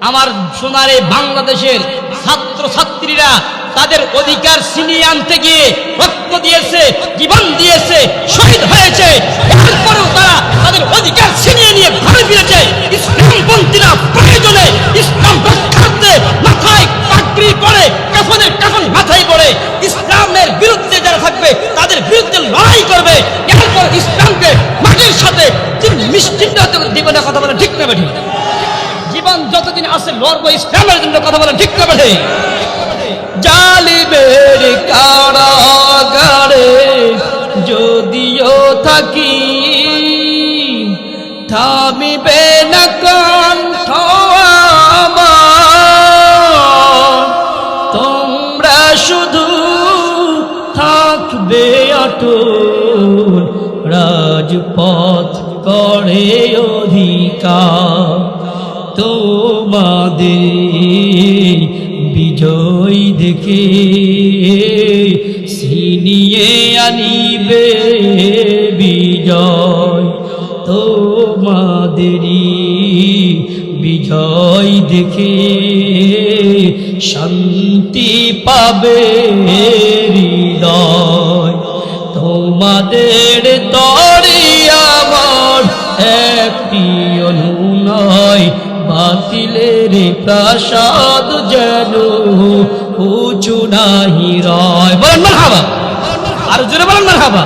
আমার সোনারে বাংলাদেশের ছাত্র ছাত্রীরা তাদের অধিকার ছিনিয়ে আনতে গিয়ে রক্ত দিয়েছে, জীবন দিয়েছে, শহীদ হয়েছে। এরপরেও তারা তাদের অধিকার ছিনিয়ে নিয়ে ঘরে ফিরেছে। ইসলামপন্থীরা প্রয়োজনে ইসলাম রক্ষার্থে মাথায় পাগড়ি পরে, কাফনের কাফন মাথায় পরে ইসলামের বিরুদ্ধে যারা থাকবে তাদের বিরুদ্ধে লড়াই করবে। এরপর ইসলামকে মাটির সাথে নিশ্চিন্ত দিবে না। কথা বলে ঠিক না বেঠিক? জীবন যতদিন আছে লড়বো ইসলামের জন্য। কথা বলে ঠিক না বেঠিক? জালিমের কারাগারে যদিও থাকি, থামিবে না কণ্ঠ আমার। তোমরা শুধু থাকবে অটল, রাজপথ করে অধিকার। তোমাদের বিজয় দেখে ছিনিয়ে আনিবে বিজয়। তোমাদেরই বিজয় দেখে শান্তি পাবে হৃদয়। তোমাদের তরে আমার একটি অনুনয়, বাতিলের প্রাসাদ যেন উঁচু নাহি রয়। বলেন মারহাবা, আর জোরে বলেন মারহাবা।